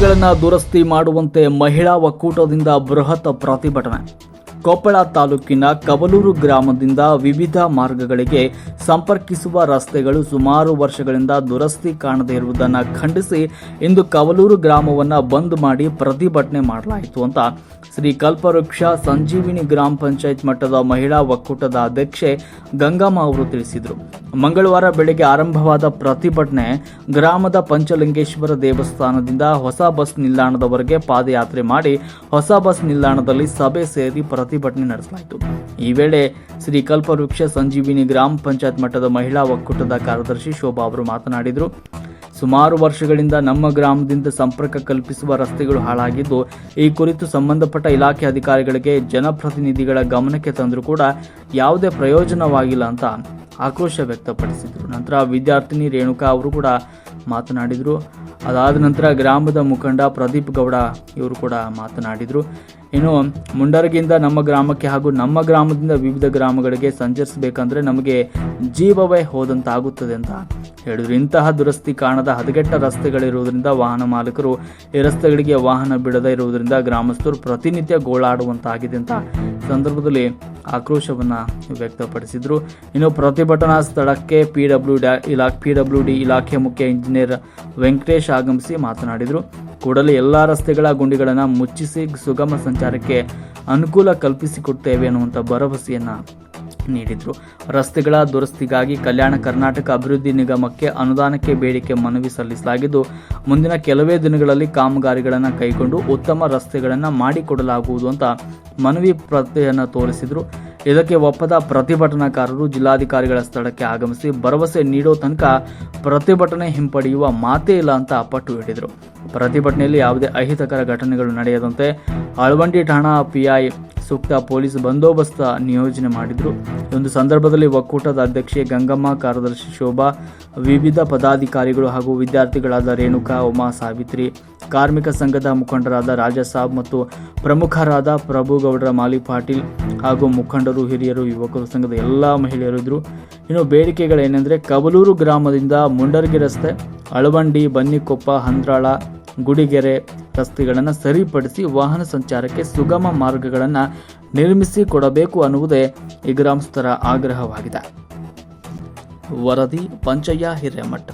ರಸ್ತೆಗಳನ್ನು ದುರಸ್ತಿ ಮಾಡುವಂತೆ ಮಹಿಳಾ ಒಕ್ಕೂಟದಿಂದ ಬೃಹತ್ ಪ್ರತಿಭಟನೆ. ಕೊಪ್ಪಳ ತಾಲೂಕಿನ ಕವಲೂರು ಗ್ರಾಮದಿಂದ ವಿವಿಧ ಮಾರ್ಗಗಳಿಗೆ ಸಂಪರ್ಕಿಸುವ ರಸ್ತೆಗಳು ಸುಮಾರು ವರ್ಷಗಳಿಂದ ದುರಸ್ತಿ ಕಾಣದೇ ಇರುವುದನ್ನು ಖಂಡಿಸಿ ಇಂದು ಕವಲೂರು ಗ್ರಾಮವನ್ನು ಬಂದ್ ಮಾಡಿ ಪ್ರತಿಭಟನೆ ಮಾಡಲಾಯಿತು ಅಂತ ಶ್ರೀ ಕಲ್ಪವೃಕ್ಷ ಸಂಜೀವಿನಿ ಗ್ರಾಮ ಪಂಚಾಯತ್ ಮಟ್ಟದ ಮಹಿಳಾ ಒಕ್ಕೂಟದ ಅಧ್ಯಕ್ಷೆ ಗಂಗಮ್ಮ ಅವರು ತಿಳಿಸಿದರು. ಮಂಗಳವಾರ ಬೆಳಗ್ಗೆ ಆರಂಭವಾದ ಪ್ರತಿಭಟನೆ ಗ್ರಾಮದ ಪಂಚಲಿಂಗೇಶ್ವರ ದೇವಸ್ಥಾನದಿಂದ ಹೊಸ ಬಸ್ ನಿಲ್ದಾಣದವರೆಗೆ ಪಾದಯಾತ್ರೆ ಮಾಡಿ ಹೊಸ ಬಸ್ ನಿಲ್ದಾಣದಲ್ಲಿ ಸಭೆ ಸೇರಿ ಪ್ರತಿಭಟನೆ ನಡೆಸಲಾಯಿತು. ಈ ವೇಳೆ ಶ್ರೀ ಕಲ್ಪವೃಕ್ಷ ಸಂಜೀವಿನಿ ಗ್ರಾಮ ಪಂಚಾಯತ್ ಮಟ್ಟದ ಮಹಿಳಾ ಒಕ್ಕೂಟದ ಕಾರ್ಯದರ್ಶಿ ಶೋಭಾ ಅವರು ಮಾತನಾಡಿದರು. ಸುಮಾರು ವರ್ಷಗಳಿಂದ ನಮ್ಮ ಗ್ರಾಮದಿಂದ ಸಂಪರ್ಕ ಕಲ್ಪಿಸುವ ರಸ್ತೆಗಳು ಹಾಳಾಗಿದ್ದು, ಈ ಕುರಿತು ಸಂಬಂಧಪಟ್ಟ ಇಲಾಖೆ ಅಧಿಕಾರಿಗಳಿಗೆ ಜನಪ್ರತಿನಿಧಿಗಳ ಗಮನಕ್ಕೆ ತಂದರೂ ಕೂಡ ಯಾವುದೇ ಪ್ರಯೋಜನವಾಗಿಲ್ಲ ಅಂತ ಆಕ್ರೋಶ ವ್ಯಕ್ತಪಡಿಸಿದರು. ನಂತರ ವಿದ್ಯಾರ್ಥಿನಿ ರೇಣುಕಾ ಅವರು ಕೂಡ ಮಾತನಾಡಿದರು. ಅದಾದ ನಂತರ ಗ್ರಾಮದ ಮುಖಂಡ ಪ್ರದೀಪ್ ಗೌಡ ಇವರು ಕೂಡ ಮಾತನಾಡಿದರು. ಇನ್ನು ಮುಂಡರಗಿಯಿಂದ ನಮ್ಮ ಗ್ರಾಮಕ್ಕೆ ಹಾಗೂ ನಮ್ಮ ಗ್ರಾಮದಿಂದ ವಿವಿಧ ಗ್ರಾಮಗಳಿಗೆ ಸಂಚರಿಸಬೇಕಂದ್ರೆ ನಮಗೆ ಜೀವವೇ ಹೋದಂತಾಗುತ್ತದೆ ಅಂತ ಹೇಳಿದರು. ಇಂತಹ ದುರಸ್ತಿ ಕಾಣದ ಹದಗೆಟ್ಟ ರಸ್ತೆಗಳಿರುವುದರಿಂದ ವಾಹನ ಮಾಲೀಕರು ಈ ರಸ್ತೆಗಳಿಗೆ ವಾಹನ ಬಿಡದೇ ಇರುವುದರಿಂದ ಗ್ರಾಮಸ್ಥರು ಪ್ರತಿನಿತ್ಯ ಗೋಳಾಡುವಂತಾಗಿದೆ ಅಂತ ಸಂದರ್ಭದಲ್ಲಿ ಆಕ್ರೋಶವನ್ನು ವ್ಯಕ್ತಪಡಿಸಿದರು. ಇನ್ನು ಪ್ರತಿಭಟನಾ ಸ್ಥಳಕ್ಕೆ ಪಿಡಬ್ಲ್ಯೂಡಿ ಇಲಾಖೆ ಮುಖ್ಯ ಇಂಜಿನಿಯರ್ ವೆಂಕಟೇಶ್ ಆಗಮಿಸಿ ಮಾತನಾಡಿದರು. ಕೂಡಲೇ ಎಲ್ಲ ರಸ್ತೆಗಳ ಗುಂಡಿಗಳನ್ನು ಮುಚ್ಚಿಸಿ ಸುಗಮ ಸಂಚಾರಕ್ಕೆ ಅನುಕೂಲ ಕಲ್ಪಿಸಿಕೊಡ್ತೇವೆ ಅನ್ನುವಂಥ ಭರವಸೆಯನ್ನು ನೀಡಿದರು. ರಸ್ತೆಗಳ ದುರಸ್ತಿಗಾಗಿ ಕಲ್ಯಾಣ ಕರ್ನಾಟಕ ಅಭಿವೃದ್ಧಿ ನಿಗಮಕ್ಕೆ ಅನುದಾನಕ್ಕೆ ಬೇಡಿಕೆ ಮನವಿ ಸಲ್ಲಿಸಲಾಗಿದ್ದು, ಮುಂದಿನ ಕೆಲವೇ ದಿನಗಳಲ್ಲಿ ಕಾಮಗಾರಿಗಳನ್ನು ಕೈಗೊಂಡು ಉತ್ತಮ ರಸ್ತೆಗಳನ್ನು ಮಾಡಿಕೊಡಲಾಗುವುದು ಅಂತ ಮನವಿ ಪತ್ರವನ್ನು ತೋರಿಸಿದರು. ಇದಕ್ಕೆ ಒಪ್ಪದ ಪ್ರತಿಭಟನಾಕಾರರು ಜಿಲ್ಲಾಧಿಕಾರಿಗಳ ಸ್ಥಳಕ್ಕೆ ಆಗಮಿಸಿ ಭರವಸೆ ನೀಡೋ ತನಕ ಪ್ರತಿಭಟನೆ ಹಿಂಪಡೆಯುವ ಮಾತೇ ಇಲ್ಲ ಅಂತ ಪಟ್ಟು ಹಿಡಿದರು. ಪ್ರತಿಭಟನೆಯಲ್ಲಿ ಯಾವುದೇ ಅಹಿತಕರ ಘಟನೆಗಳು ನಡೆಯದಂತೆ ಅಳವಂಡಿ ಠಾಣಾ ಪಿಐ ಸೂಕ್ತ ಪೊಲೀಸ್ ಬಂದೋಬಸ್ತ್ ನಿಯೋಜನೆ ಮಾಡಿದರು. ಈ ಒಂದು ಸಂದರ್ಭದಲ್ಲಿ ಒಕ್ಕೂಟದ ಅಧ್ಯಕ್ಷೆ ಗಂಗಮ್ಮ, ಕಾರ್ಯದರ್ಶಿ ಶೋಭಾ, ವಿವಿಧ ಪದಾಧಿಕಾರಿಗಳು ಹಾಗೂ ವಿದ್ಯಾರ್ಥಿಗಳಾದ ರೇಣುಕಾ, ಉಮಾ, ಸಾವಿತ್ರಿ, ಕಾರ್ಮಿಕ ಸಂಘದ ಮುಖಂಡರಾದ ರಾಜಸಾಬ್ ಮತ್ತು ಪ್ರಮುಖರಾದ ಪ್ರಭುಗೌಡರ, ಮಾಲಿ ಪಾಟೀಲ್ ಹಾಗೂ ಮುಖಂಡರು, ಹಿರಿಯರು, ಯುವಕರು ಸಂಘದ ಎಲ್ಲ ಮಹಿಳೆಯರು ಇದ್ದರು. ಇನ್ನು ಬೇಡಿಕೆಗಳೇನೆಂದರೆ ಕವಲೂರು ಗ್ರಾಮದಿಂದ ಮುಂಡರ್ಗಿ ರಸ್ತೆ, ಅಳವಂಡಿ, ಬನ್ನಿಕೊಪ್ಪ, ಹಂದ್ರಾಳ, ಗುಡಿಗೆರೆ ರಸ್ತೆಗಳನ್ನು ಸರಿಪಡಿಸಿ ವಾಹನ ಸಂಚಾರಕ್ಕೆ ಸುಗಮ ಮಾರ್ಗಗಳನ್ನು ನಿರ್ಮಿಸಿ ಕೊಡಬೇಕು ಅನ್ನುವುದೇ ಈ ಗ್ರಾಮಸ್ಥರ ಆಗ್ರಹವಾಗಿದೆ. ವರದಿ ಪಂಚಯ್ಯ ಹಿರೇಮಠ.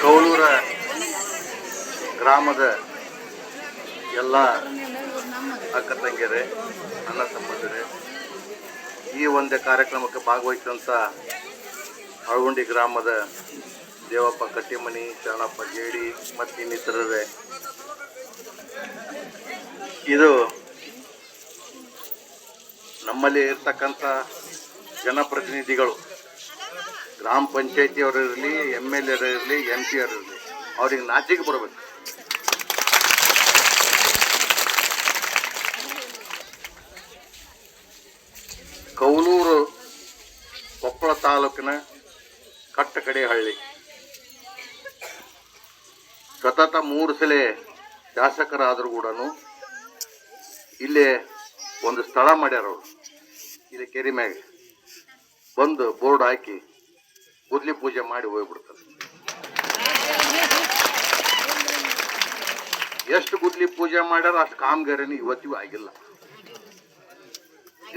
ಕವಲೂರ ಗ್ರಾಮದ ಎಲ್ಲ ಅಕ್ಕ ತಂಗಿಯರೇ, ಅಣ್ಣ ತಮ್ಮಂದಿರೇ, ಈ ಒಂದು ಕಾರ್ಯಕ್ರಮಕ್ಕೆ ಭಾಗವಹಿಸಿದಂಥ ಅಳವಂಡಿ ಗ್ರಾಮದ ದೇವಪ್ಪ ಕಟ್ಟಿಮನಿ, ಶರಣಪ್ಪ ಜೇಡಿ ಮತ್ತು ಇನ್ನಿತರರೇ, ಇದು ನಮ್ಮಲ್ಲಿ ಇರ್ತಕ್ಕಂಥ ಜನಪ್ರತಿನಿಧಿಗಳು, ಗ್ರಾಮ ಪಂಚಾಯತಿಯವರಿರಲಿ, MLA ಇರಲಿ, MP ಅವರಿರಲಿ, ಅವ್ರಿಗೆ ನಾಚಿಕೆ ಬರಬೇಕು. ಕವಲೂರು ಕೊಪ್ಪಳ ತಾಲೂಕಿನ ಕಟ್ಟಕಡೆಹಳ್ಳಿ ಸತತ 3 ಸಲ ಶಾಸಕರಾದರೂ ಕೂಡ ಇಲ್ಲೇ ಒಂದು ಸ್ಥಳ ಮಾಡ್ಯಾರ. ಅವರು ಇಲ್ಲಿ ಕೆರೆ ಮ್ಯಾಗ ಬಂದು ಬೋರ್ಡ್ ಹಾಕಿ ಗುದ್ಲಿ ಪೂಜೆ ಮಾಡಿ ಹೋಗ್ಬಿಡ್ತಾರೆ. ಎಷ್ಟು ಗುದ್ಲಿ ಪೂಜೆ ಮಾಡ್ಯಾರ ಅಷ್ಟು ಕಾಮಗಾರಿನೂ ಇವತ್ತಿಗೂ ಆಗಿಲ್ಲ.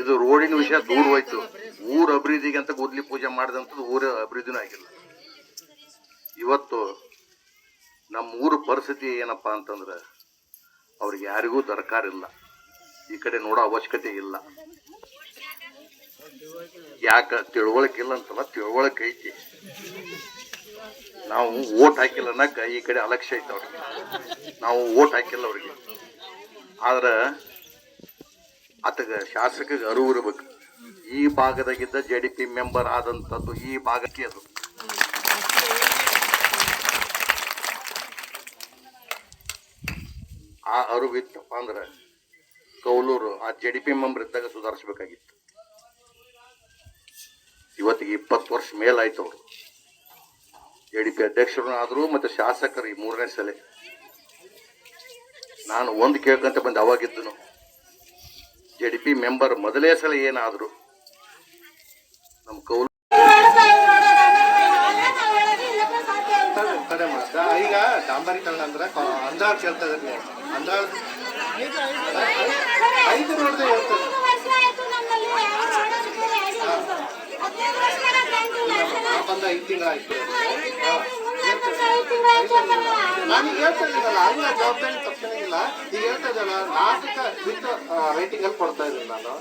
ಇದು ರೋಡಿನ ವಿಷಯ ದೂರ ಹೋಯ್ತು. ಊರ ಅಭಿವೃದ್ಧಿಗೆ ಅಂತ ಗುದ್ಲಿ ಪೂಜೆ ಮಾಡಿದಂಥದ್ದು ಊರ ಅಭಿವೃದ್ಧಿನೂ ಆಗಿಲ್ಲ. ಇವತ್ತು ನಮ್ಮ ಊರ ಪರಿಸ್ಥಿತಿ ಏನಪ್ಪಾ ಅಂತಂದ್ರೆ ಅವ್ರಿಗೆ ಯಾರಿಗೂ ದರಕಾರ ಇಲ್ಲ, ಈ ಕಡೆ ನೋಡೋ ಅವಶ್ಯಕತೆ ಇಲ್ಲ. ಯಾಕ ತಿಳುವಳಿಕೆ ಇಲ್ಲ ಅಂತಲ್ಲ, ತಿಳುವಳಿಕೆ ಐತಿ. ನಾವು ಓಟ್ ಹಾಕಿಲ್ಲ ಅನ್ನಕ ಈ ಕಡೆ ಅಲಕ್ಷ್ಯ ಐತೆ ಅವ್ರಿಗೆ. ನಾವು ಓಟ್ ಹಾಕಿಲ್ಲ ಅವ್ರಿಗೆ. ಆದ್ರ ಆತಗ ಶಾಸಕಗೆ ಅರಿವು ಇರ್ಬೇಕು. ಈ ಭಾಗದಾಗಿದ್ದ JDP ಮೆಂಬರ್ ಆದಂಥದ್ದು ಈ ಭಾಗಕ್ಕೆ ಅದು. ಆ ಅರಿವು ಇತ್ತಪ್ಪ ಅಂದ್ರೆ ಕೌಲೂರು ಆ JDP ಮೆಂಬರ್ ಇದ್ದಾಗ ಸುಧಾರಿಸ್ಬೇಕಾಗಿತ್ತು. ಇವತ್ತಿಗೆ 20 ವರ್ಷ ಮೇಲಾಯ್ತು ಅವರು JDP ಅಧ್ಯಕ್ಷರು ಆದ್ರು ಮತ್ತೆ ಶಾಸಕರು ಈ 3ನೇ ಸಲ. ನಾನು ಒಂದು ಕೇಳ್ಕಂತ ಬಂದು ಅವಾಗಿದ್ದನು JDP ಮೆಂಬರ್ ಮೊದಲೇ ಸಲ ಏನಾದ್ರು ನಮ್ಮ ಕೌಲು ಈಗ ಡಾಂಬರೀಕರಣ ಅಂದ್ರೆ ಅಂದಾಜ್ ಕೇಳ್ತಾ ಇದ್ರಿ ನೀವು. ಅಂದಾಜ್ 5 ನೋಡದೆ ಹೇಳ್ತಾರೆ. ಬಂದ 5 ತಿಂಗಳಾಯ್ತು. ನಾನು ಹೇಳ್ತಾ ಇದ್ದೀನಲ್ಲ, ಹಂಗ ಜವಾಬ್ದಾರಿ ತಪ್ಪೇನಿಲ್ಲ. ಈಗ ಹೇಳ್ತಾ ಇದ್ದಲ್ಲ, 4 ವಿತ್ ರೈಟಿಂಗ್ ಅಲ್ಲಿ ಕೊಡ್ತಾ ಇದ್ದೀನಿ ನಾನು.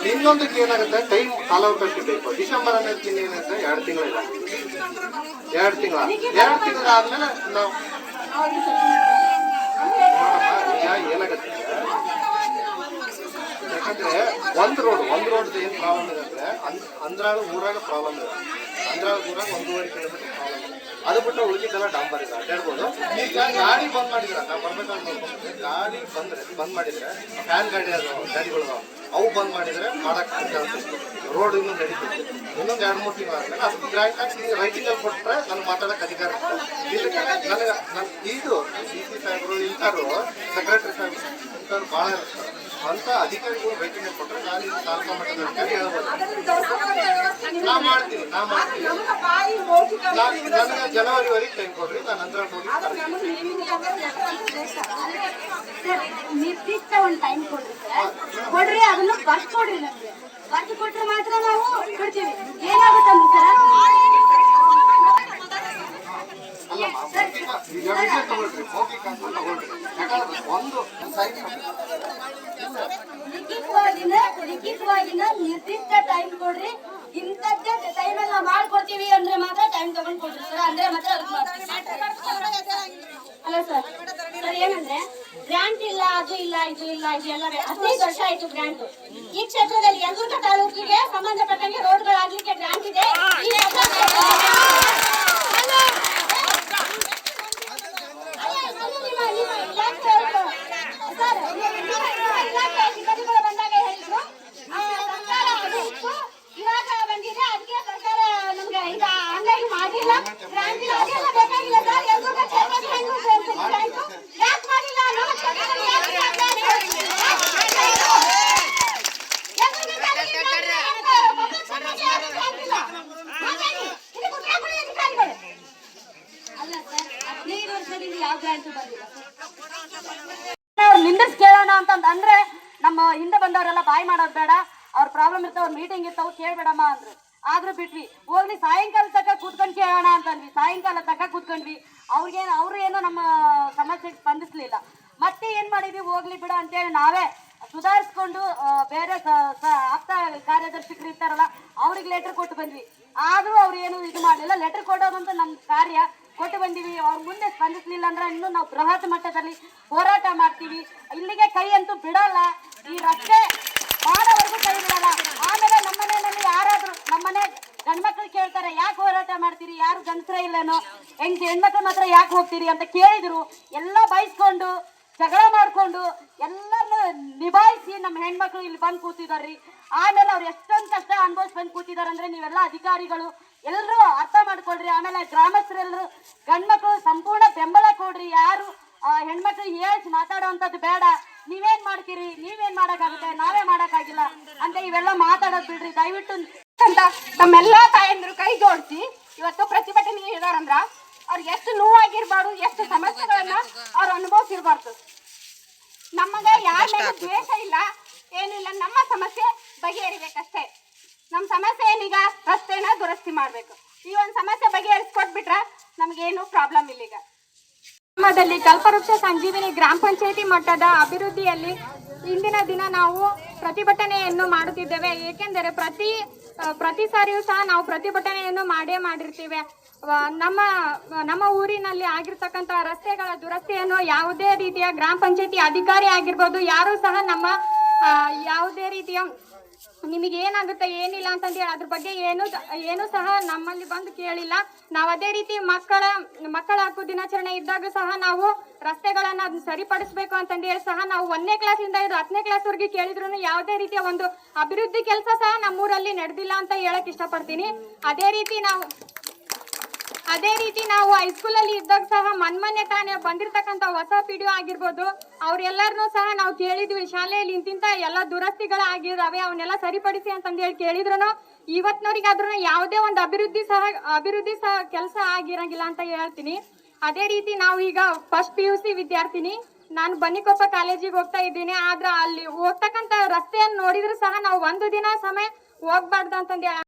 ಇನ್ನೊಂದಕ್ಕೆ ಏನಾಗುತ್ತೆ, ಟೈಮ್ ಕಾಲಾವಕಾಶ ಬೇಕು. ಡಿಸೆಂಬರ್ ಅನ್ನೋದಕ್ಕೆ ಏನಾಗುತ್ತೆ, 2 ತಿಂಗಳಿಲ್ಲ. 2 ತಿಂಗಳಾದ್ಮೇಲೆ ನಾವು ಏನಾಗುತ್ತೆ ಯಾಕಂದ್ರೆ ಒಂದು ರೋಡ್ ಏನ್ ಪ್ರಾಬ್ಲಮ್ ಇದೆ ಅಂದ್ರೆ ಅಂದ್ರಾಳು ಊರಾಗ ಪ್ರಾಬ್ಲಮ್ ಇದೆ. ಅಂದ್ರಾಳು ಊರಾಗ 1.5 ಕಿಲೋಮೀಟರ್ ಪ್ರಾಬ್ಲಮ್ ಇದೆ. ಅದು ಬಿಟ್ಟು ಉಳಿದಿದ್ದೆಲ್ಲ ಡಾಂಬರ್ ಇದೆ, ಅಡ್ಡಾಡ್ಬೋದು. ಈಗ ಗಾಡಿ ಬಂದ್ ಮಾಡಿದ್ರ, ನಾವು ಬರ್ಬೇಕಾದ್ರೆ ಗಾಡಿ ಬಂದ್ ಮಾಡಿದ್ರೆ ಫ್ಯಾನ್ ಗಾಡಿಗಳು ಅವು ಬಂದ್ ಮಾಡಿದ್ರೆ ಮಾಡಕ್ ರೋಡ್ ಇನ್ನೂ ನಡೀತದೆ. ಇನ್ನೊಂದು 2-3 ತಿಂಗಳು ಆದ್ಮೇಲೆ ಅದಕ್ಕೆ ಗ್ರಾಂಟ್ ಆಗಿ ರೈಟಿಂಗ್ ಅಲ್ಲಿ ಕೊಟ್ರೆ ನನ್ಗೆ ಮಾತಾಡಕ್ ಅಧಿಕಾರ ಇರ್ತದೆ. ಇದಕ್ಕೆ ನನಗೆ ಇದು CC ಸಾಹೇಬರು ಇಂಥವ್ರು, ಸೆಕ್ರೆಟರಿ ಸಾಹೇಬರು ಇಂಥವ್ರು ಭಾಳ ಇರ್ತಾರೆ. ಅಂತ ಅಧಿಕಾರಿಗಳು ರೈಟಿಂಗ್ ಅಲ್ಲಿ ಕೊಟ್ರೆ ನಾನು ಇದು ತಾಲೂಕಾ ಮಟ್ಟದ ಅಧಿಕಾರಿ ಹೇಳ್ಬೋದು. ನಾ ಮಾಡ್ತೀನಿ. ನನಗೆ ಜನವರಿವರೆಗೆ ಟೈಮ್ ಕೊಡ್ರಿ, ನಾನು ನಂತರ ಹೋಗಿ ನಿರ್ದಿಷ್ಟ ಒಂದು ಟೈಮ್ ಕೊಡ್ರಿ ಅದನ್ನ ಬರ್ದು ಕೊಡ್ರಿ. ನಮ್ಗೆ ಬರ್ದು ಕೊಟ್ರೆ ಮಾತ್ರ ನಾವು ಕೊಡ್ತೀವಿ. ಏನಾಗುತ್ತೆ ಲಿಖಿತವಾಗಿನ ನಿರ್ದಿಷ್ಟ ಟೈಮ್ ಕೊಡ್ರಿ. ಇಂಥದ್ದೇ ಟೈಮಲ್ಲಿ ನಾವು ಮಾಡ್ಕೊಡ್ತೀವಿ ಅಂದ್ರೆ ಮಾತ್ರ ಟೈಮ್ ತಗೊಂಡ್ ಕೊಡ್ರಿ ಸರ್. ಅಂದ್ರೆ ಮಾತ್ರ ಅಲ್ಲ ಸರ್. ಸರ್ ಏನಂದ್ರೆ ಗ್ರಾಂಟ್ ಇಲ್ಲ, ಅದು ಇಲ್ಲ, ಇದು ಇಲ್ಲ, ಇದೆಲ್ಲ 15 ವರ್ಷ ಆಯ್ತು ಗ್ರಾಂಟ್. ಈ ಕ್ಷೇತ್ರದಲ್ಲಿ ಯಲಬುರ್ಗಾ ತಾಲೂಕಿಗೆ ಸಂಬಂಧಪಟ್ಟಂಗೆ ರೋಡ್ಗಳಾಗ್ಲಿಕ್ಕೆ ಗ್ರಾಂಟ್ ಇದೆ. ಬಂದಾಗ ಹೇಳಿದ್ರು ಸರ್ಕಾರ ಅದು ಇತ್ತು, ಇವಾಗ ಬಂದಿದೆ, ಅದಕ್ಕೆ ಸರ್ಕಾರ ನಮ್ಗೆ ಇದು ಹಂಗಾಗಿ ಮಾಡಿಲ್ಲ. ಗ್ರಾಂಟ್ ಇಲ್ಲ, ಅದೆಲ್ಲ ಬೇಕಾಗಿಲ್ಲ ಸರ್. ಯಲಬುರ್ಗಾ ಕ್ಷೇತ್ರಕ್ಕೆ ಹೆಂಗ್ ಗ್ರಾಂಟ್ ಯಾಕೆ ಮಾಡಿಲ್ಲ? ನಮ್ಮ ಕ್ಷೇತ್ರದಲ್ಲಿ ನಿಂದಿಸ್ ಕೇಳೋಣ ಅಂದ್ರೆ ನಮ್ಮ ಹಿಂದೆ ಬಂದವರೆಲ್ಲ ಬಾಯ್ ಮಾಡೋದು ಬೇಡ, ಅವ್ರ ಪ್ರಾಬ್ಲಮ್ ಇರ್ತಾವ, ಅವ್ರ ಮೀಟಿಂಗ್ ಇರ್ತಾವ, ಕೇಳ್ಬೇಡಮ್ಮ ಅಂದ್ರು. ಆದ್ರೂ ಬಿಟ್ವಿ. ಹೋಗ್ಲಿ ಸಾಯಂಕಾಲ ತನಕ ಕೂತ್ಕೊಂಡು ಕೇಳೋಣ ಅಂತಂದ್ವಿ. ಸಾಯಂಕಾಲ ತನಕ ಕೂತ್ಕೊಂಡ್ವಿ. ಅವ್ರು ಏನೋ ನಮ್ಮ ಸಮಸ್ಯೆಗೆ ಸ್ಪಂದಿಸ್ಲಿಲ್ಲ. ಮತ್ತೆ ಏನ್ ಮಾಡಿದ್ವಿ, ಹೋಗ್ಲಿ ಬಿಡ ಅಂತೇಳಿ ನಾವೇ ಸುಧಾರಿಸ್ಕೊಂಡು ಬೇರೆ ಆಪ್ತ ಕಾರ್ಯದರ್ಶಿಗಳು ಇರ್ತಾರಲ್ಲ ಅವ್ರಿಗೆ ಲೆಟರ್ ಕೊಟ್ಟು ಬಂದ್ವಿ. ಆದ್ರೂ ಅವ್ರು ಏನು ಇದು ಮಾಡಲಿಲ್ಲ. ಲೆಟರ್ ಕೊಡೋದಂತ ನಮ್ಮ ಕಾರ್ಯ ಕೊಟ್ಟು ಬಂದಿವಿ. ಅವ್ರ ಮುಂದೆ ಸ್ಪಂದಿಸ್ಲಿಲ್ಲ ಅಂದ್ರೆ ಇನ್ನೂ ನಾವು ಬೃಹತ್ ಮಟ್ಟದಲ್ಲಿ ಹೋರಾಟ ಮಾಡ್ತೀವಿ. ಇಲ್ಲಿಗೆ ಕೈ ಅಂತೂ ಬಿಡಲ್ಲ. ಈ ರಸ್ತೆ ಮಾಡೋವರೆಗೂ ಕೈ ಬಿಡಲ್ಲ. ಆಮೇಲೆ ನಮ್ಮನೆಯಲ್ಲಿ ಯಾರಾದ್ರೂ ನಮ್ಮನೆ ಗಂಡ್ಮಕ್ಳು ಕೇಳ್ತಾರೆ, ಯಾಕೆ ಹೋರಾಟ ಮಾಡ್ತೀರಿ, ಯಾರು ಗಂಡಸ್ರೇ ಇಲ್ಲೇನೋ, ಹೆಣ್ಮಕ್ಳ ಮಾತ್ರ ಯಾಕೆ ಹೋಗ್ತೀರಿ ಅಂತ ಕೇಳಿದ್ರು. ಎಲ್ಲ ಬಯಸ್ಕೊಂಡು ಜಗಳ ಮಾಡ್ಕೊಂಡು ಎಲ್ಲರನ್ನು ನಿಭಾಯಿಸಿ ನಮ್ಮ ಹೆಣ್ಮಕ್ಳು ಇಲ್ಲಿ ಬಂದು ಕೂತಿದಾರ್ರಿ. ಆಮೇಲೆ ಅವ್ರು ಎಷ್ಟೊಂದು ಕಷ್ಟ ಅನುಭವಿಸಿ ಬಂದು ಕೂತಿದಾರೆ ಅಂದ್ರೆ ನೀವೆಲ್ಲ ಅಧಿಕಾರಿಗಳು ಎಲ್ಲರೂ ಅರ್ಥ ಮಾಡ್ಕೊಳ್ರಿ. ಆಮೇಲೆ ಗ್ರಾಮಸ್ಥರೆಲ್ಲರೂ ಗಂಡ್ಮಕ್ಳು ಸಂಪೂರ್ಣ ಬೆಂಬಲ ಕೊಡ್ರಿ. ಯಾರು ಹೆಣ್ಮಕ್ಳು ಹೇಳ್ಸಿ ಮಾತಾಡುವಂಥದ್ದು ಬೇಡ. ನೀವೇನ್ ಮಾಡ್ತೀರಿ, ನೀವೇನ್ ಮಾಡಕ್ಕಾಗುತ್ತೆ, ನಾವೇ ಮಾಡಕ್ಕಾಗಿಲ್ಲ ಅಂತ ಇವೆಲ್ಲ ಮಾತಾಡೋದು ಬಿಡ್ರಿ ದಯವಿಟ್ಟು ಅಂತ ನಮ್ಮೆಲ್ಲಾ ತಾಯಂದ್ರು ಕೈ ಜೋಡಿಸಿ ಇವತ್ತು ಪ್ರತಿಭಟನೆ ಇದಾರಂದ್ರ ಅವ್ರಿಗೆ ಎಷ್ಟು ನೋವಾಗಿರ್ಬಾರ್ದು, ಎಷ್ಟು ಸಮಸ್ಯೆಗಳನ್ನ ಅವ್ರು ಅನುಭವಿಸಿರ್ಬಾರ್ದು. ನಮಗೆ ಯಾರ ಮೇಲೆ ದ್ವೇಷ ಇಲ್ಲ, ಏನಿಲ್ಲ. ನಮ್ಮ ಸಮಸ್ಯೆ ಬಗೆಹರಿಬೇಕಷ್ಟೇ. ನಮ್ಮ ಸಮಸ್ಯೆ ಏನೀಗ ರಸ್ತೆನ ದುರಸ್ತಿ ಮಾಡ್ಬೇಕು. ಈ ಒಂದು ಸಮಸ್ಯೆ ಬಗೆಹರಿಸ್ಕೊಟ್ಬಿಟ್ರೆ ನಮ್ಗೇನು ಪ್ರಾಬ್ಲಮ್ ಇಲ್ಲ ಈಗ. ಗ್ರಾಮದಲ್ಲಿ ಕಲ್ಪವೃಕ್ಷ ಸಂಜೀವಿನಿ ಗ್ರಾಮ ಪಂಚಾಯಿತಿ ಮಟ್ಟದ ಅಭಿವೃದ್ಧಿಯಲ್ಲಿ ಇಂದಿನ ದಿನ ನಾವು ಪ್ರತಿಭಟನೆಯನ್ನು ಮಾಡುತ್ತಿದ್ದೇವೆ. ಏಕೆಂದರೆ ಪ್ರತಿ ಸಾರಿಯೂ ಸಹ ನಾವು ಪ್ರತಿಭಟನೆಯನ್ನು ಮಾಡಿರ್ತೀವಿ. ನಮ್ಮ ಊರಿನಲ್ಲಿ ಆಗಿರ್ತಕ್ಕಂಥ ರಸ್ತೆಗಳ ದುರಸ್ತಿಯನ್ನು ಯಾವುದೇ ರೀತಿಯ ಗ್ರಾಮ ಪಂಚಾಯಿತಿ ಅಧಿಕಾರಿ ಆಗಿರ್ಬೋದು, ಯಾರು ಸಹ ನಮ್ಮ ಯಾವುದೇ ರೀತಿಯ ನಿಮಗೆ ಏನಾಗುತ್ತೆ ಏನಿಲ್ಲ ಅಂತಂದೇಳಿ ಅದ್ರ ಬಗ್ಗೆ ಏನು ಸಹ ನಮ್ಮಲ್ಲಿ ಬಂದು ಕೇಳಿಲ್ಲ. ನಾವು ಅದೇ ರೀತಿ ಮಕ್ಕಳ ಹಕ್ಕು ದಿನಾಚರಣೆ ಇದ್ದಾಗ ಸಹ ನಾವು ರಸ್ತೆಗಳನ್ನ ಸರಿಪಡಿಸಬೇಕು ಅಂತಂದೇಳಿ ಸಹ ನಾವು 1ನೇ ಕ್ಲಾಸಿಂದ ಹಿಡಿದು 10ನೇ ಕ್ಲಾಸ್ವರೆಗೆ ಕೇಳಿದ್ರು ಯಾವುದೇ ರೀತಿಯ ಒಂದು ಅಭಿವೃದ್ಧಿ ಕೆಲಸ ಸಹ ನಮ್ಮೂರಲ್ಲಿ ನಡೆದಿಲ್ಲ ಅಂತ ಹೇಳಕ್ ಇಷ್ಟಪಡ್ತೀನಿ. ಅದೇ ರೀತಿ ನಾವು ಹೈಸ್ಕೂಲಲ್ಲಿ ಇದ್ದಾಗ ಸಹ ಮೊನ್ನೆ ತಾನೇ ಬಂದಿರತಕ್ಕಂಥ ಹೊಸ PDO ಆಗಿರ್ಬೋದು, ಅವ್ರೆಲ್ಲರನ್ನೂ ಸಹ ನಾವು ಕೇಳಿದ್ವಿ, ಶಾಲೆಯಲ್ಲಿ ಇಂತಿಂತ ಎಲ್ಲ ದುರಸ್ತಿಗಳಾಗಿದ್ದಾವೆ ಅವನ್ನೆಲ್ಲ ಸರಿಪಡಿಸಿ ಅಂತಂದೇಳಿ ಕೇಳಿದ್ರು ಇವತ್ತಿನವರಿಗಾದ್ರೂ ಯಾವುದೇ ಒಂದು ಅಭಿವೃದ್ಧಿ ಸಹ ಕೆಲಸ ಆಗಿರಂಗಿಲ್ಲ ಅಂತ ಹೇಳ್ತೀನಿ. ಅದೇ ರೀತಿ ನಾವು ಈಗ ಫಸ್ಟ್ PUC ವಿದ್ಯಾರ್ಥಿನಿ, ನಾನು ಬನ್ನಿಕೊಪ್ಪ ಕಾಲೇಜಿಗೆ ಹೋಗ್ತಾ ಇದ್ದೀನಿ. ಆದ್ರೆ ಅಲ್ಲಿ ಹೋಗ್ತಕ್ಕಂಥ ರಸ್ತೆಯನ್ನು ನೋಡಿದ್ರು ಸಹ ನಾವು ಒಂದು ದಿನ ಸಮಯ ಹೋಗ್ಬಾರ್ದು ಅಂತಂದೇಳಿ